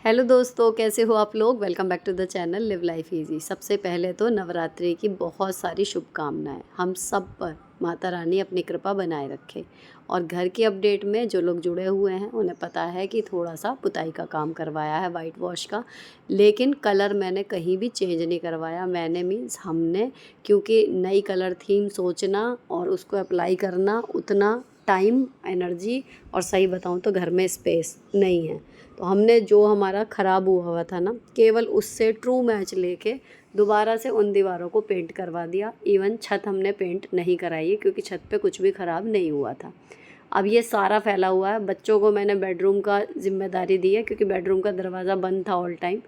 Hello दोस्तों, कैसे हो आप लोग। Welcome back to the channel live life easy. सबसे पहले तो नवरात्रि की बहुत सारी शुभकामनाएं हम सब पर। माता रानी अपनी कृपा बनाए रखे। और घर की अपडेट में जो लोग जुड़े हुए हैं उन्हें पता है कि थोड़ा सा पुताई का काम करवाया है, वाइट वॉश का। लेकिन कलर मैंने कहीं भी चेंज नहीं करवाया। मैंने मीन्स हमने, क्योंकि नई कलर थीम सोचना और उसको अप्लाई करना उतना टाइम, एनर्जी और सही बताऊं तो घर में स्पेस नहीं है। तो हमने जो हमारा ख़राब हुआ था ना, केवल उससे ट्रू मैच लेके दोबारा से उन दीवारों को पेंट करवा दिया। इवन छत हमने पेंट नहीं कराई है क्योंकि छत पे कुछ भी ख़राब नहीं हुआ था। अब ये सारा फैला हुआ है। बच्चों को मैंने बेडरूम का जिम्मेदारी दी है क्योंकि बेडरूम का दरवाज़ा बंद था ऑल टाइम।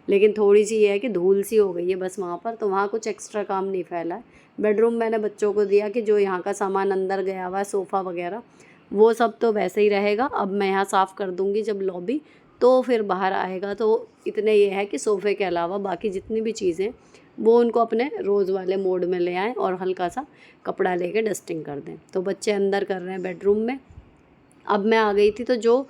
लेकिन थोड़ी सी ये है कि धूल सी हो गई है बस वहाँ पर, तो वहाँ कुछ एक्स्ट्रा काम नहीं फैला है। बेडरूम मैंने बच्चों को दिया कि जो यहाँ का सामान अंदर गया हुआ है, सोफ़ा वगैरह, वो सब तो वैसे ही रहेगा। अब मैं यहाँ साफ़ कर दूँगी जब लॉबी, तो फिर बाहर आएगा तो इतने ये है कि सोफ़े के अलावा बाकी जितनी भी चीज़ें वो उनको अपने रोज़ वाले मोड में ले आएँ और हल्का सा कपड़ा लेके डस्टिंग कर दें। तो बच्चे अंदर कर रहे हैं बेडरूम में। अब मैं आ गई थी तो जो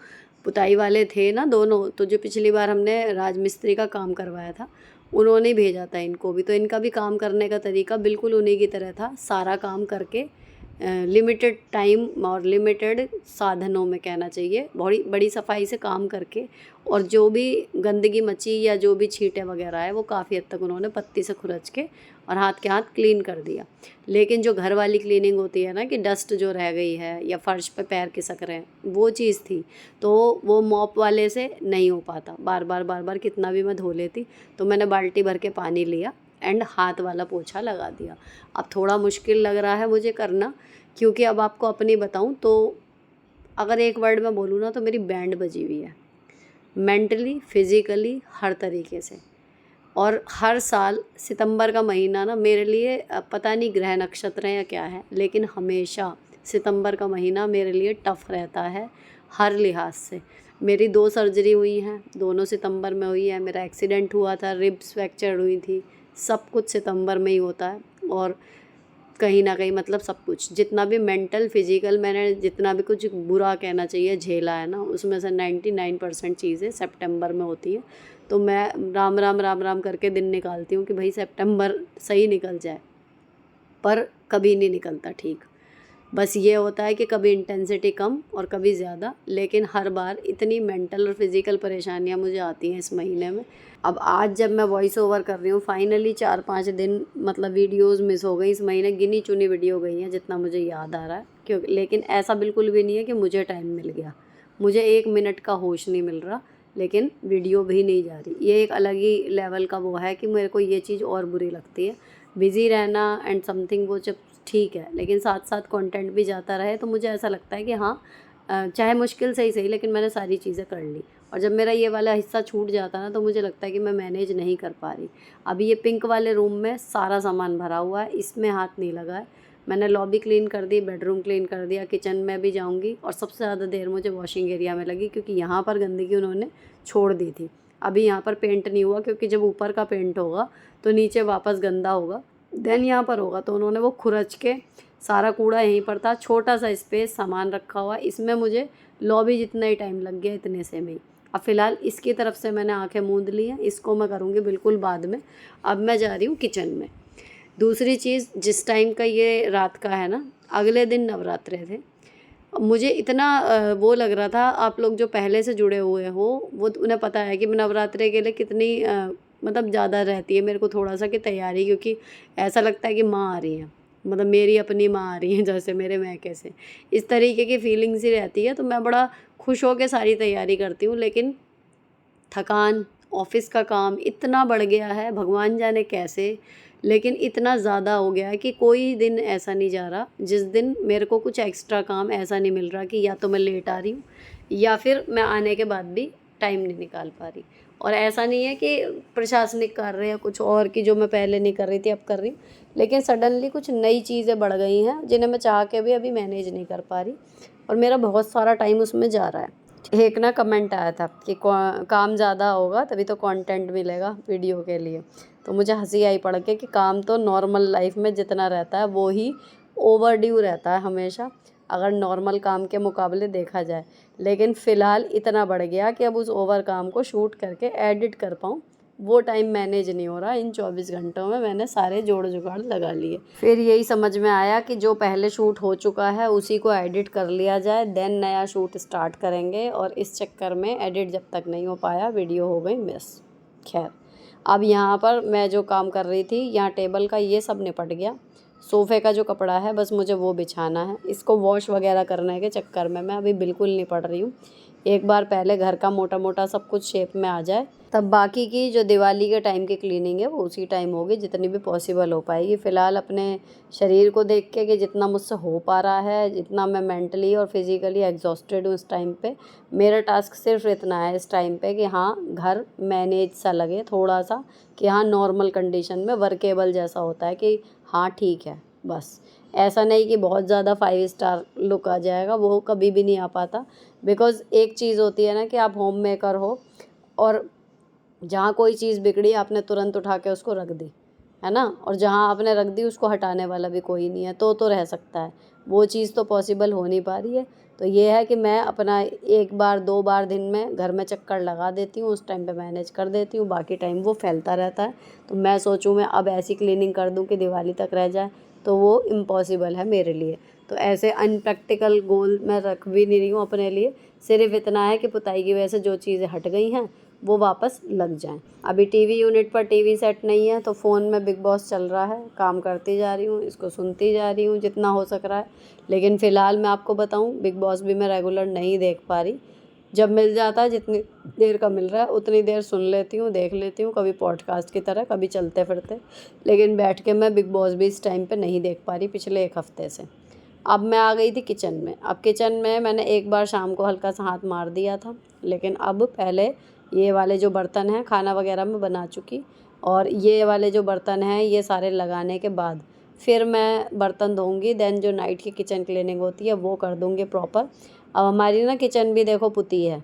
पुताई वाले थे ना दोनों, तो जो पिछली बार हमने राजमिस्त्री का काम करवाया था उन्होंने भेजा था इनको भी। तो इनका भी काम करने का तरीका बिल्कुल उन्हीं की तरह था। सारा काम करके लिमिटेड टाइम और लिमिटेड साधनों में कहना चाहिए, बड़ी बड़ी सफाई से काम करके, और जो भी गंदगी मची या जो भी छींटे वगैरह है वो काफ़ी हद तक उन्होंने पत्ती से खुरच के और हाथ के हाथ क्लीन कर दिया। लेकिन जो घर वाली क्लीनिंग होती है ना, कि डस्ट जो रह गई है या फर्श पे पैर खिसक रहे हैं, वो चीज़ थी। तो वो मॉप वाले से नहीं हो पाता। बार बार कितना भी मैं धो लेती। तो मैंने बाल्टी भर के पानी लिया एंड हाथ वाला पोछा लगा दिया। अब थोड़ा मुश्किल लग रहा है मुझे करना, क्योंकि अब आपको अपनी बताऊं तो अगर एक वर्ड में बोलूँ ना तो मेरी बैंड बजी हुई है, मेंटली, फिज़िकली, हर तरीके से। और हर साल सितंबर का महीना ना मेरे लिए पता नहीं ग्रह नक्षत्र है या क्या है, लेकिन हमेशा सितंबर का महीना मेरे लिए टफ़ रहता है हर लिहाज से। मेरी 2 सर्जरी हुई हैं, दोनों सितंबर में हुई है। मेरा एक्सीडेंट हुआ था, रिब्स फ्रैक्चर हुई थी, सब कुछ सितंबर में ही होता है। और कहीं ना कहीं मतलब सब कुछ जितना भी मेंटल फिजिकल मैंने जितना भी कुछ बुरा कहना चाहिए झेला है ना, उसमें से 99% चीज़ें सितंबर में होती हैं। तो मैं राम राम राम राम करके दिन निकालती हूँ कि भाई सितंबर सही निकल जाए, पर कभी नहीं निकलता ठीक। बस ये होता है कि कभी इंटेंसिटी कम और कभी ज़्यादा, लेकिन हर बार इतनी मेंटल और फिज़िकल परेशानियां मुझे आती हैं इस महीने में। अब आज जब मैं वॉइस ओवर कर रही हूँ फाइनली 4-5 दिन मतलब वीडियोस मिस हो गई इस महीने, गिनी चुनी वीडियो गई हैं जितना मुझे याद आ रहा है। क्योंकि लेकिन ऐसा बिल्कुल भी नहीं है कि मुझे टाइम मिल गया, मुझे 1 मिनट का होश नहीं मिल रहा, लेकिन वीडियो भी नहीं जा रही। ये एक अलग ही लेवल का वो है कि मेरे को ये चीज़ और बुरी लगती है। बिज़ी रहना एंड समथिंग वो जब ठीक है, लेकिन साथ साथ कंटेंट भी जाता रहे तो मुझे ऐसा लगता है कि हाँ, चाहे मुश्किल से ही सही लेकिन मैंने सारी चीज़ें कर ली। और जब मेरा ये वाला हिस्सा छूट जाता ना तो मुझे लगता है कि मैं मैनेज नहीं कर पा रही। अभी ये पिंक वाले रूम में सारा सामान भरा हुआ है, इसमें हाथ नहीं लगा है। मैंने लॉबी क्लीन कर दी, बेडरूम क्लीन कर दिया, किचन में भी जाऊँगी। और सबसे ज़्यादा देर मुझे वॉशिंग एरिया में लगी क्योंकि यहाँ पर गंदगी उन्होंने छोड़ दी थी। अभी यहाँ पर पेंट नहीं हुआ क्योंकि जब ऊपर का पेंट होगा तो नीचे वापस गंदा होगा, देन यहाँ पर होगा। तो उन्होंने वो खुरच के सारा कूड़ा यहीं पर था, छोटा सा स्पेस, सामान रखा हुआ, इसमें मुझे लॉबी जितना ही टाइम लग गया इतने से में ही। अब फ़िलहाल इसकी तरफ से मैंने आंखें मूंद ली हैं, इसको मैं करूँगी बिल्कुल बाद में। अब मैं जा रही हूँ किचन में। दूसरी चीज़, जिस टाइम का ये रात का है ना, अगले दिन नवरात्रे थे। मुझे इतना वो लग रहा था, आप लोग जो पहले से जुड़े हुए हो वो उन्हें पता है कि मैं नवरात्रे के लिए कितनी मतलब ज़्यादा रहती है मेरे को थोड़ा सा कि तैयारी, क्योंकि ऐसा लगता है कि माँ आ रही है, मतलब मेरी अपनी माँ आ रही है, जैसे मेरे मैके से इस तरीके की फीलिंग्स ही रहती है। तो मैं बड़ा खुश होकर सारी तैयारी करती हूँ, लेकिन थकान, ऑफिस का काम इतना बढ़ गया है भगवान जाने कैसे, लेकिन इतना ज़्यादा हो गया है कि कोई दिन ऐसा नहीं जा रहा जिस दिन मेरे को कुछ एक्स्ट्रा काम ऐसा नहीं मिल रहा कि या तो मैं लेट आ रही हूँ या फिर मैं आने के बाद भी टाइम नहीं निकाल पा रही। और ऐसा नहीं है कि प्रशासनिक कार्य या कुछ और की जो मैं पहले नहीं कर रही थी अब कर रही हूँ, लेकिन सडनली कुछ नई चीज़ें बढ़ गई हैं जिन्हें मैं चाह के भी अभी मैनेज नहीं कर पा रही, और मेरा बहुत सारा टाइम उसमें जा रहा है। एक ना कमेंट आया था कि काम ज़्यादा होगा तभी तो कंटेंट मिलेगा वीडियो के लिए। तो मुझे हंसी आई पढ़ के कि काम तो नॉर्मल लाइफ में जितना रहता है वो ही ओवर ड्यू रहता है हमेशा। अगर नॉर्मल काम के मुकाबले देखा जाए। लेकिन फ़िलहाल इतना बढ़ गया कि अब उस ओवर काम को शूट करके एडिट कर पाऊँ, वो टाइम मैनेज नहीं हो रहा। इन 24 घंटों में मैंने सारे जोड़ जुगाड़ लगा लिए। फिर यही समझ में आया कि जो पहले शूट हो चुका है उसी को एडिट कर लिया जाए, देन नया शूट स्टार्ट करेंगे। और इस चक्कर में एडिट जब तक नहीं हो पाया, वीडियो हो गई मिस। खैर, अब यहाँ पर मैं जो काम कर रही थी, यहाँ टेबल का ये सब निपट गया। सोफ़े का जो कपड़ा है बस मुझे वो बिछाना है। इसको वॉश वगैरह करने के चक्कर में मैं अभी बिल्कुल नहीं पड़ रही हूँ। एक बार पहले घर का मोटा मोटा सब कुछ शेप में आ जाए, तब बाकी की जो दिवाली के टाइम की क्लीनिंग है वो उसी टाइम होगी, जितनी भी पॉसिबल हो पाएगी। फ़िलहाल अपने शरीर को देख के कि जितना मुझसे हो पा रहा है, जितना मैं मेंटली और फिज़िकली एग्जॉस्टेड हूँ इस टाइम पे, मेरा टास्क सिर्फ इतना है इस टाइम पे कि हाँ, घर मैनेज सा लगे थोड़ा सा, कि हाँ नॉर्मल कंडीशन में वर्केबल जैसा होता है कि हाँ ठीक है। बस ऐसा नहीं कि बहुत ज़्यादा 5 स्टार लुक आ जाएगा, वो कभी भी नहीं आ पाता। बिकॉज़ एक चीज़ होती है ना कि आप होम मेकर हो और जहाँ कोई चीज़ बिगड़ी आपने तुरंत उठा के उसको रख दी, है ना? और जहाँ आपने रख दी उसको हटाने वाला भी कोई नहीं है, तो रह सकता है। वो चीज़ तो पॉसिबल हो नहीं पा रही है। तो ये है कि मैं अपना 1 बार 2 बार दिन में घर में चक्कर लगा देती हूँ, उस टाइम पे मैनेज कर देती हूँ, बाकी टाइम वो फैलता रहता है। तो मैं सोचूँ मैं अब ऐसी क्लीनिंग कर दूँ कि दिवाली तक रह जाए, तो वो इम्पॉसिबल है मेरे लिए। तो ऐसे अनप्रैक्टिकल गोल मैं रख भी नहीं रही हूँ अपने लिए। सिर्फ़ इतना है कि पुताई की वजह से जो चीज़ें हट गई हैं वो वापस लग जाएँ। अभी टीवी यूनिट पर टीवी सेट नहीं है, तो फ़ोन में बिग बॉस चल रहा है, काम करती जा रही हूँ, इसको सुनती जा रही हूँ जितना हो सक रहा है। लेकिन फ़िलहाल मैं आपको बताऊँ, बिग बॉस भी मैं रेगुलर नहीं देख पा रही। जब मिल जाता है, जितनी देर का मिल रहा है उतनी देर सुन लेती हूँ, देख लेती हूँ, कभी पॉडकास्ट की तरह, कभी चलते फिरते। लेकिन बैठ के मैं बिग बॉस भी इस टाइम पे नहीं देख पा रही पिछले 1 हफ़्ते से। अब मैं आ गई थी किचन में। अब किचन में मैंने एक बार शाम को हल्का सा हाथ मार दिया था, लेकिन अब पहले ये वाले जो बर्तन हैं, खाना वगैरह मैं बना चुकी, और ये वाले जो बर्तन हैं ये सारे लगाने के बाद फिर मैं बर्तन धोऊंगी। देन जो नाइट की किचन क्लीनिंग होती है वो कर दूंगी प्रॉपर। अब हमारी ना किचन भी देखो पुती है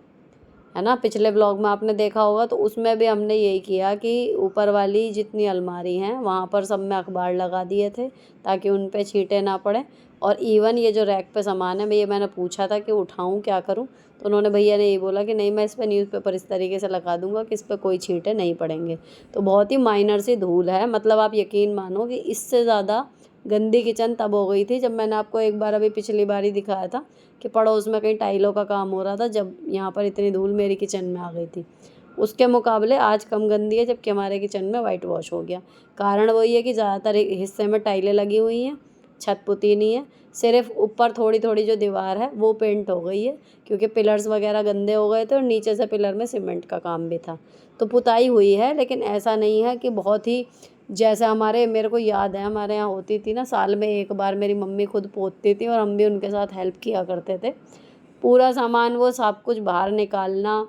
ना। पिछले ब्लॉग में आपने देखा होगा, तो उसमें भी हमने यही किया कि ऊपर वाली जितनी अलमारी हैं वहाँ पर सब में अखबार लगा दिए थे ताकि उन पे छींटे ना पड़े। और इवन ये जो रैक पे सामान है, मैंने पूछा था कि उठाऊँ क्या करूँ, तो उन्होंने, भैया ने ये बोला कि नहीं, मैं इस पर न्यूज़पेपर इस तरीके से लगा दूंगा कि इस पर कोई छींटे नहीं पड़ेंगे। तो बहुत ही माइनर सी धूल है, मतलब आप यकीन मानो कि इससे ज़्यादा गंदी किचन तब हो गई थी जब मैंने आपको एक बार अभी पिछली बार ही दिखाया था कि पड़ोस में कहीं टाइलों का काम हो रहा था, जब यहाँ पर इतनी धूल मेरी किचन में आ गई थी। उसके मुकाबले आज कम गंदी है, जबकि हमारे किचन में वाइट वॉश हो गया। कारण वही है कि ज़्यादातर हिस्से में टाइलें लगी हुई हैं, छत पुती नहीं है, सिर्फ ऊपर थोड़ी थोड़ी जो दीवार है वो पेंट हो गई है, क्योंकि पिलर्स वगैरह गंदे हो गए थे और नीचे से पिलर में सीमेंट का काम भी था। तो पुताई हुई है, लेकिन ऐसा नहीं है कि बहुत ही, जैसे मेरे को याद है हमारे यहाँ होती थी ना, साल में 1 बार मेरी मम्मी खुद पोतती थी और हम भी उनके साथ हेल्प किया करते थे। पूरा सामान वो सब कुछ बाहर निकालना,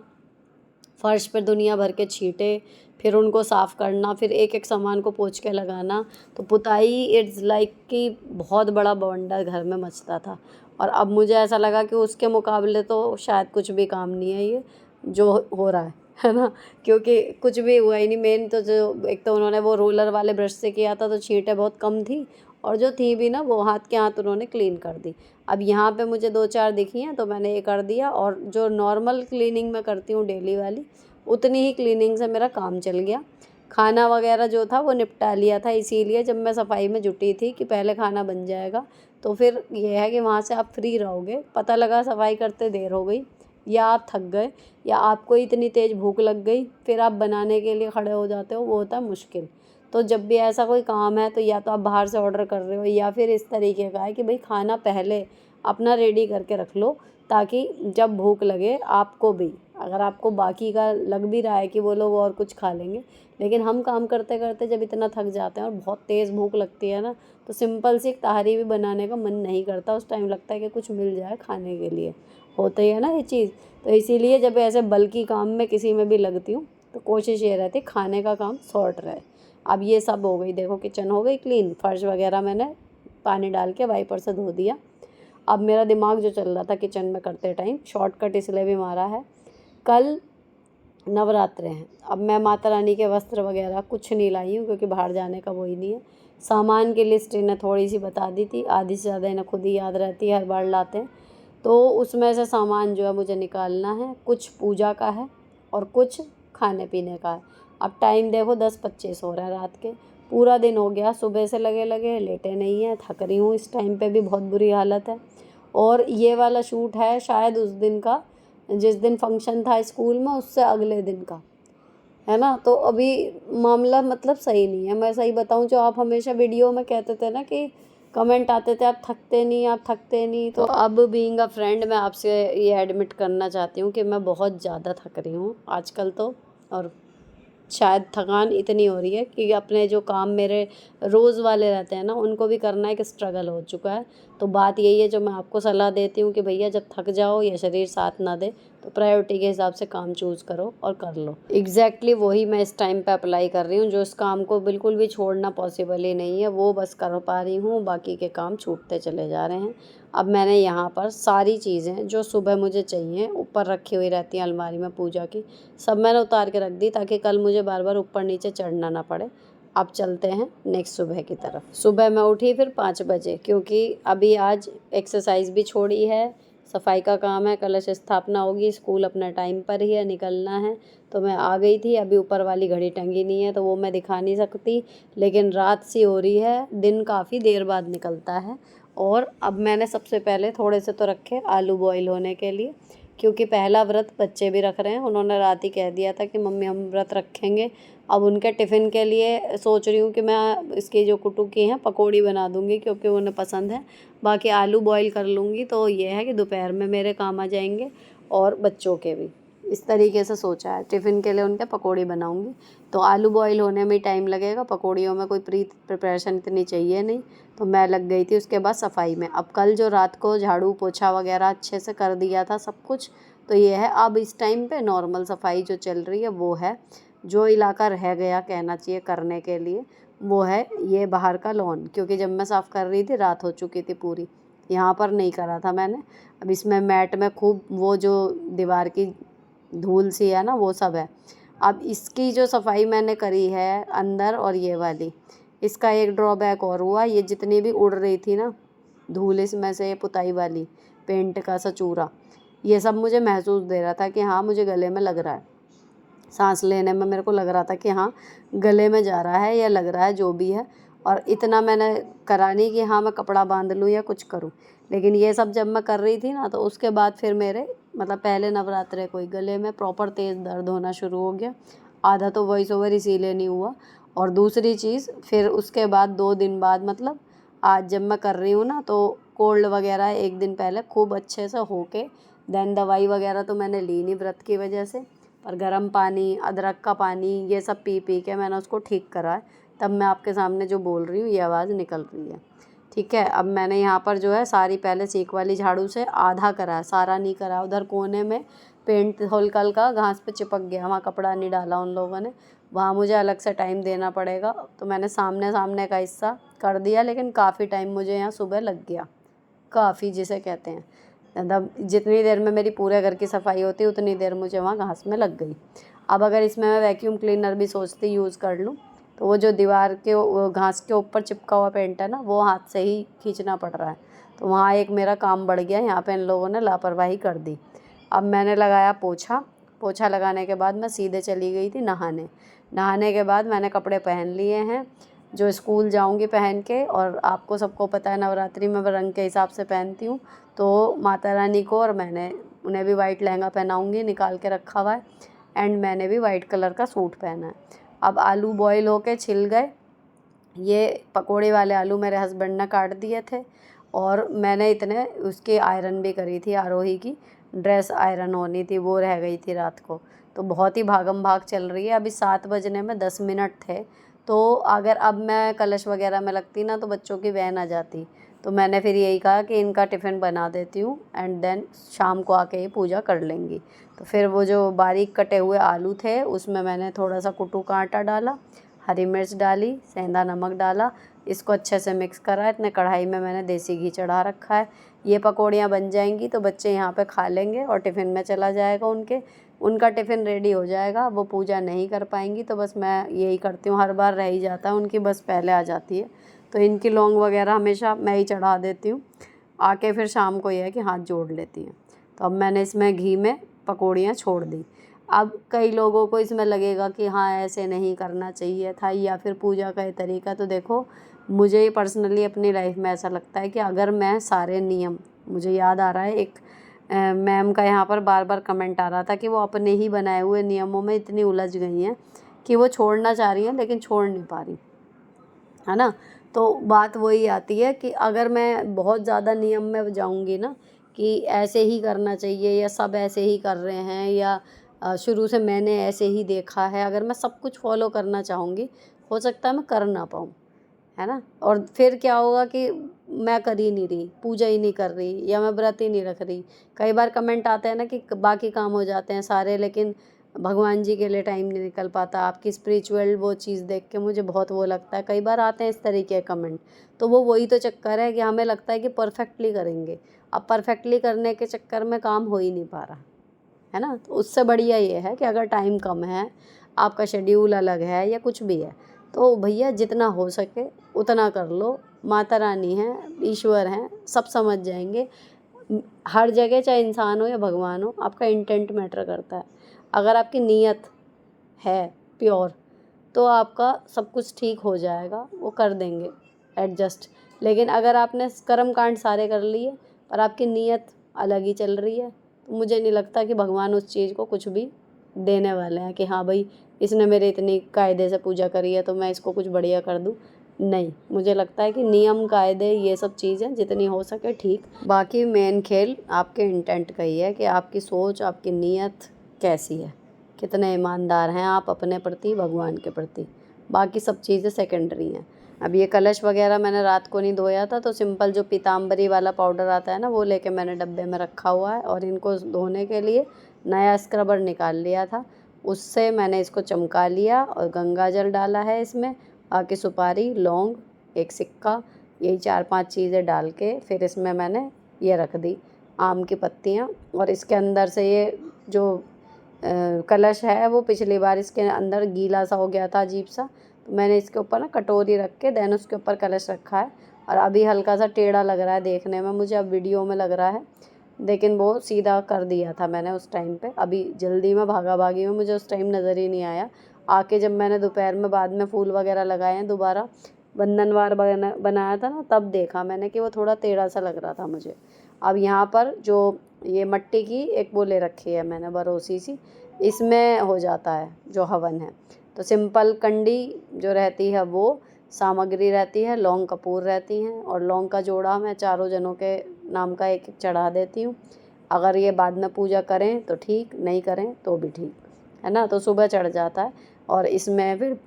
फर्श पर दुनिया भर के छींटे, फिर उनको साफ़ करना, फिर एक एक सामान को पोंछ के लगाना। तो पुताई इट्स लाइक कि बहुत बड़ा बवंडर घर में मचता था। और अब मुझे ऐसा लगा कि उसके मुकाबले तो शायद कुछ भी काम नहीं है ये जो हो रहा है ना। क्योंकि कुछ भी हुआ ही नहीं। मेन तो जो एक तो उन्होंने वो रोलर वाले ब्रश से किया था, तो छींटें बहुत कम थी, और जो थी भी ना वो हाथ के हाथ उन्होंने क्लीन कर दी। अब यहाँ पे मुझे 2-4 दिखी हैं तो मैंने ये कर दिया, और जो नॉर्मल क्लीनिंग मैं करती हूँ डेली वाली, उतनी ही क्लीनिंग से मेरा काम चल गया। खाना वगैरह जो था वो निपटा लिया था, इसीलिए जब मैं सफाई में जुटी थी कि पहले खाना बन जाएगा, तो फिर ये है कि वहाँ से आप फ्री रहोगे। पता लगा सफाई करते देर हो गई, या आप थक गए, या आपको इतनी तेज़ भूख लग गई, फिर आप बनाने के लिए खड़े हो जाते हो, वो होता है मुश्किल। तो जब भी ऐसा कोई काम है तो या तो आप बाहर से ऑर्डर कर रहे हो, या फिर इस तरीके का है कि भाई खाना पहले अपना रेडी करके रख लो, ताकि जब भूख लगे आपको भी, अगर आपको बाकी का लग भी रहा है कि वो लोग और कुछ खा लेंगे, लेकिन हम काम करते करते जब इतना थक जाते हैं और बहुत तेज़ भूख लगती है ना, तो सिंपल सी एक तहारी भी बनाने का मन नहीं करता। उस टाइम लगता है कि कुछ मिल जाए खाने के लिए, होता ही है ना ये चीज़। तो इसीलिए जब ऐसे बल्कि काम में किसी में भी लगती हूँ, तो कोशिश ये रहती है खाने का काम सॉर्ट रहे। अब ये सब हो गई, देखो किचन हो गई क्लीन, फर्श वगैरह मैंने पानी डाल के वाइपर से धो दिया। अब मेरा दिमाग जो चल रहा था किचन में करते टाइम, शॉर्टकट इसलिए भी मारा है, कल नवरात्रे हैं। अब मैं माता रानी के वस्त्र वगैरह कुछ नहीं लाई हूँ, क्योंकि बाहर जाने का वो ही नहीं है। सामान की लिस्ट इन्हें थोड़ी सी बता दी थी, आधी से ज़्यादा इन्हें खुद ही याद रहती है, हर बार लाते हैं। तो उसमें से सामान जो है मुझे निकालना है, कुछ पूजा का है और कुछ खाने पीने का है। अब टाइम देखो 10:25 हो रहा है रात के, पूरा दिन हो गया सुबह से लगे लगे, लेटे नहीं है, थक रही हूँ, इस टाइम पे भी बहुत बुरी हालत है। और ये वाला शूट है शायद उस दिन का, जिस दिन फंक्शन था स्कूल में, उससे अगले दिन का है ना। तो अभी मामला मतलब सही नहीं है। मैं सही बताऊं, जो आप हमेशा वीडियो में कहते थे ना कि कमेंट आते थे आप थकते नहीं, आप थकते नहीं, तो अब बीइंग अ फ्रेंड मैं आपसे ये एडमिट करना चाहती हूँ कि मैं बहुत ज़्यादा थक रही हूँ आजकल तो। और शायद थकान इतनी हो रही है कि अपने जो काम मेरे रोज़ वाले रहते हैं ना, उनको भी करना एक स्ट्रगल हो चुका है। तो बात यही है जो मैं आपको सलाह देती हूँ कि भैया जब थक जाओ या शरीर साथ ना दे तो प्रायोरिटी के हिसाब से काम चूज़ करो और कर लो। एग्जैक्टली वही मैं इस टाइम पे अप्लाई कर रही हूँ। जो इस काम को बिल्कुल भी छोड़ना पॉसिबल ही नहीं है, वो बस कर पा रही हूँ, बाकी के काम छूटते चले जा रहे हैं। अब मैंने यहाँ पर सारी चीज़ें जो सुबह मुझे चाहिए ऊपर रखी हुई रहती हैं अलमारी में पूजा की, सब मैंने उतार के रख दी ताकि कल मुझे बार बार ऊपर नीचे चढ़ना ना पड़े। अब चलते हैं नेक्स्ट सुबह की तरफ। सुबह मैं उठी फिर 5 बजे, क्योंकि अभी आज एक्सरसाइज भी छोड़ी है, सफाई का काम है, कलश स्थापना होगी, स्कूल अपना टाइम पर ही है, निकलना है। तो मैं आ गई थी, अभी ऊपर वाली घड़ी टंगी नहीं है तो वो मैं दिखा नहीं सकती, लेकिन रात सी हो रही है, दिन काफ़ी देर बाद निकलता है। और अब मैंने सबसे पहले थोड़े से तो रखे आलू बॉईल होने के लिए, क्योंकि पहला व्रत बच्चे भी रख रहे हैं, उन्होंने रात ही कह दिया था कि मम्मी हम व्रत रखेंगे। अब उनके टिफ़िन के लिए सोच रही हूँ कि मैं इसकी जो कुटू की हैं पकौड़ी बना दूँगी, क्योंकि उन्हें पसंद है। बाकी आलू बॉईल कर लूँगी, तो ये है कि दोपहर में मेरे काम आ जाएंगे और बच्चों के भी। इस तरीके से सोचा है, टिफ़िन के लिए उनके पकौड़ी बनाऊँगी। तो आलू बॉईल होने में ही टाइम लगेगा, पकौड़ियों में कोई प्री प्रिपरेशन इतनी चाहिए नहीं। तो मैं लग गई थी उसके बाद सफाई में। अब कल जो रात को झाड़ू पोछा वगैरह अच्छे से कर दिया था सब कुछ, तो ये है अब इस टाइम पे नॉर्मल सफाई जो चल रही है वो है। जो इलाका रह गया कहना चाहिए करने के लिए, वो है ये बाहर का लॉन, क्योंकि जब मैं साफ़ कर रही थी रात हो चुकी थी पूरी, यहाँ पर नहीं करा था मैंने। अब इसमें मैट में खूब वो जो दीवार की धूल सी है ना वो सब है। अब इसकी जो सफाई मैंने करी है अंदर और ये वाली, इसका एक ड्रॉबैक और हुआ, ये जितनी भी उड़ रही थी ना धूल इसमें से, पुताई वाली पेंट का सा चूरा, ये सब मुझे महसूस दे रहा था कि हाँ मुझे गले में लग रहा है, सांस लेने में मेरे को लग रहा था कि हाँ गले में जा रहा है या लग रहा है, जो भी है। और इतना मैंने करा नहीं कि हाँ मैं कपड़ा बांध लूँ या कुछ करूँ, लेकिन ये सब जब मैं कर रही थी ना तो उसके बाद फिर मेरे मतलब पहले नवरात्रे को ही गले में प्रॉपर तेज़ दर्द होना शुरू हो गया। आधा तो वॉइस ओवर इसीलिए नहीं हुआ, और दूसरी चीज़ फिर उसके बाद 2 दिन बाद मतलब आज जब मैं कर रही हूँ ना, तो कोल्ड वगैरह एक दिन पहले खूब अच्छे से होके देन दवाई वगैरह तो मैंने ली नहीं व्रत की वजह से, पर गर्म पानी, अदरक का पानी, ये सब पी पी के मैंने उसको ठीक करा है। तब मैं आपके सामने जो बोल रही हूँ ये आवाज़ निकल रही है, ठीक है। अब मैंने यहाँ पर जो है सारी पहले सीख वाली झाड़ू से आधा करा है, सारा नहीं करा। उधर कोने में पेंट हल्का हल्का घास पे चिपक गया, वहाँ कपड़ा नहीं डाला उन लोगों ने, वहाँ मुझे अलग से टाइम देना पड़ेगा। तो मैंने सामने सामने का हिस्सा कर दिया, लेकिन काफ़ी टाइम मुझे यहाँ सुबह लग गया, काफ़ी जिसे कहते हैं, मतलब जितनी देर में मेरी पूरे घर की सफाई होती उतनी देर मुझे वहाँ घास में लग गई। अब अगर इसमें मैं वैक्यूम क्लीनर भी सोचती यूज़ कर लूँ, तो वो जो दीवार के घास के ऊपर चिपका हुआ पेंट है ना, वो हाथ से ही खींचना पड़ रहा है। तो वहाँ एक मेरा काम बढ़ गया, यहाँ पे इन लोगों ने लापरवाही कर दी। अब मैंने लगाया पोछा, पोछा लगाने के बाद मैं सीधे चली गई थी नहाने। नहाने के बाद मैंने कपड़े पहन लिए हैं जो स्कूल जाऊंगी पहन के, और आपको सबको पता है नवरात्रि में मैं रंग के हिसाब से पहनती हूँ, तो माता रानी को और मैंने उन्हें भी वाइट लहंगा पहनाऊँगी, निकाल के रखा हुआ है, एंड मैंने भी वाइट कलर का सूट पहना है। अब आलू बॉईल होके छिल गए, ये पकोड़े वाले आलू मेरे हस्बैंड ने काट दिए थे, और मैंने इतने उसकी आयरन भी करी थी, आरोही की ड्रेस आयरन होनी थी, वो रह गई थी रात को। तो बहुत ही भागम भाग चल रही है। अभी 7 बजने में 10 मिनट थे, तो अगर अब मैं कलश वगैरह में लगती ना तो बच्चों की वैन आ जाती। तो मैंने फिर यही कहा कि इनका टिफ़िन बना देती हूँ एंड देन शाम को आके ये पूजा कर लेंगी। तो फिर वो जो बारीक कटे हुए आलू थे उसमें मैंने थोड़ा सा कुटू का आटा डाला, हरी मिर्च डाली, सेंधा नमक डाला, इसको अच्छे से मिक्स करा। इतने कढ़ाई में मैंने देसी घी चढ़ा रखा है, ये पकौड़ियाँ बन जाएंगी तो बच्चे यहाँ पे खा लेंगे और टिफ़िन में चला जाएगा उनका टिफ़िन रेडी हो जाएगा। वो पूजा नहीं कर पाएंगी तो बस मैं यही करती हूँ, हर बार रह ही जाता है, उनकी बस पहले आ जाती है तो इनकी लौंग वगैरह हमेशा मैं ही चढ़ा देती हूँ। आके फिर शाम को ये है कि हाथ जोड़ लेती हैं। तो अब मैंने इसमें घी में पकौड़ियाँ छोड़ दी। अब कई लोगों को इसमें लगेगा कि हाँ ऐसे नहीं करना चाहिए था या फिर पूजा का ये तरीका। तो देखो, मुझे पर्सनली अपनी लाइफ में ऐसा लगता है कि अगर मैं सारे नियम, मुझे याद आ रहा है एक मैम का यहाँ पर बार बार कमेंट आ रहा था कि वो अपने ही बनाए हुए नियमों में इतनी उलझ गई हैं कि वो छोड़ना चाह रही हैं लेकिन छोड़ नहीं पा रही, है ना। तो बात वही आती है कि अगर मैं बहुत ज़्यादा नियम में जाऊँगी ना कि ऐसे ही करना चाहिए या सब ऐसे ही कर रहे हैं या शुरू से मैंने ऐसे ही देखा है, अगर मैं सब कुछ फॉलो करना चाहूँगी हो सकता है मैं कर ना पाऊँ, है ना। और फिर क्या होगा कि मैं कर ही नहीं रही, पूजा ही नहीं कर रही या मैं व्रत ही नहीं रख रही। कई बार कमेंट आते हैं ना कि बाकी काम हो जाते हैं सारे लेकिन भगवान जी के लिए टाइम नहीं निकल पाता। आपकी स्पिरिचुअल वो चीज़ देख के मुझे बहुत वो लगता है, कई बार आते हैं इस तरीके के कमेंट। तो वो वही तो चक्कर है कि हमें लगता है कि परफेक्टली करेंगे, अब परफेक्टली करने के चक्कर में काम हो ही नहीं पा रहा, है ना। तो उससे बढ़िया ये है कि अगर टाइम कम है, आपका शेड्यूल अलग है या कुछ भी है, तो भैया जितना हो सके उतना कर लो। माता रानी हैं, ईश्वर हैं, सब समझ जाएंगे। हर जगह चाहे इंसान हो या भगवान हो, आपका इंटेंट मैटर करता है। अगर आपकी नीयत है प्योर तो आपका सब कुछ ठीक हो जाएगा, वो कर देंगे एडजस्ट। लेकिन अगर आपने कर्म कांड सारे कर लिए पर आपकी नीयत अलग ही चल रही है तो मुझे नहीं लगता कि भगवान उस चीज़ को कुछ भी देने वाले हैं कि हाँ भाई इसने मेरे इतनी कायदे से पूजा करी है तो मैं इसको कुछ बढ़िया कर दूँ। नहीं, मुझे लगता है कि नियम कायदे ये सब चीज़ें जितनी हो सके ठीक, बाकी मेन खेल आपके इंटेंट का ही है कि आपकी सोच, आपकी नीयत कैसी है, कितने ईमानदार हैं आप अपने प्रति, भगवान के प्रति। बाकी सब चीज़ें सेकेंडरी हैं। अब ये कलश वगैरह मैंने रात को नहीं धोया था तो सिंपल जो पीताम्बरी वाला पाउडर आता है ना वो लेके मैंने डब्बे में रखा हुआ है और इनको धोने के लिए नया स्क्रबर निकाल लिया था, उससे मैंने इसको चमका लिया और गंगा जल डाला है इसमें। बाकी सुपारी, लौंग, एक सिक्का, यही 4-5 चीज़ें डाल के फिर इसमें मैंने ये रख दी आम की पत्तियाँ। और इसके अंदर से ये जो कलश है वो पिछली बार इसके अंदर गीला सा हो गया था अजीब सा, तो मैंने इसके ऊपर ना कटोरी रख के देन उसके ऊपर कलश रखा है। और अभी हल्का सा टेढ़ा लग रहा है देखने में मुझे, अब वीडियो में लग रहा है, लेकिन वो सीधा कर दिया था मैंने उस टाइम पे। अभी जल्दी में भागा भागी में मुझे उस टाइम नज़र ही नहीं आया। आके जब मैंने दोपहर में बाद में फूल वगैरह लगाए हैं दोबारा बंधनवार बनाया था ना, तब देखा मैंने कि वो थोड़ा टेढ़ा सा लग रहा था मुझे। अब यहाँ पर जो ये मट्टी की एक वो ले रखी है मैंने बरोसी सी, इसमें हो जाता है जो हवन है। तो सिंपल कंडी जो रहती है वो सामग्री रहती है, लौंग कपूर रहती हैं और लौंग का जोड़ा मैं चारों जनों के नाम का एक एक चढ़ा देती हूँ। अगर ये बाद में पूजा करें तो ठीक, नहीं करें तो भी ठीक, है ना। तो सुबह चढ़ जाता है और इसमें फिर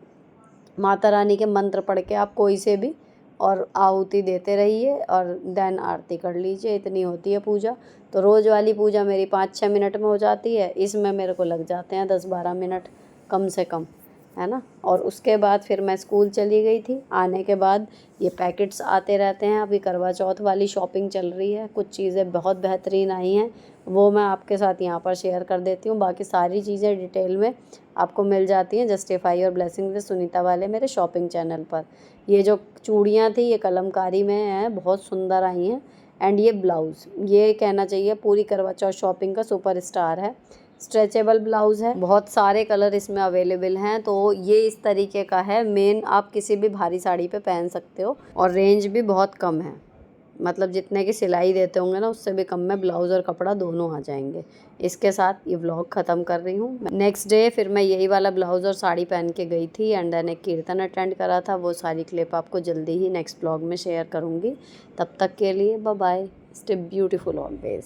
माता रानी के मंत्र पढ़ के आप कोई से भी और आहुति देते रहिए और देन आरती कर लीजिए, इतनी होती है पूजा। तो रोज़ वाली पूजा मेरी 5-6 मिनट में हो जाती है, इसमें मेरे को लग जाते हैं 10-12 मिनट कम से कम, है ना। और उसके बाद फिर मैं स्कूल चली गई थी। आने के बाद ये पैकेट्स आते रहते हैं, अभी करवा चौथ वाली शॉपिंग चल रही है, कुछ चीज़ें बहुत बेहतरीन आई हैं वो मैं आपके साथ यहाँ पर शेयर कर देती हूँ। बाकी सारी चीज़ें डिटेल में आपको मिल जाती हैं जस्टिफाई और ब्लेसिंग विद सुनीता वाले मेरे शॉपिंग चैनल पर। ये जो चूड़ियाँ थी ये कलमकारी में हैं, बहुत सुंदर आई हैं। एंड ये ब्लाउज़, ये कहना चाहिए पूरी करवा चौथ शॉपिंग का सुपरस्टार है। स्ट्रेचेबल ब्लाउज़ है, बहुत सारे कलर इसमें अवेलेबल हैं। तो ये इस तरीके का है, मेन आप किसी भी भारी साड़ी पे पहन सकते हो और रेंज भी बहुत कम है, मतलब जितने की सिलाई देते होंगे ना उससे भी कम में ब्लाउज़ और कपड़ा दोनों आ जाएंगे। इसके साथ ये व्लॉग ख़त्म कर रही हूँ। नेक्स्ट डे फिर मैं यही वाला ब्लाउज़ और साड़ी पहन के गई थी एंड देन एक कीर्तन अटेंड करा था, वो सारी क्लिप आपको जल्दी ही नेक्स्ट व्लॉग में शेयर करूँगी। तब तक के लिए bye bye, stay beautiful always.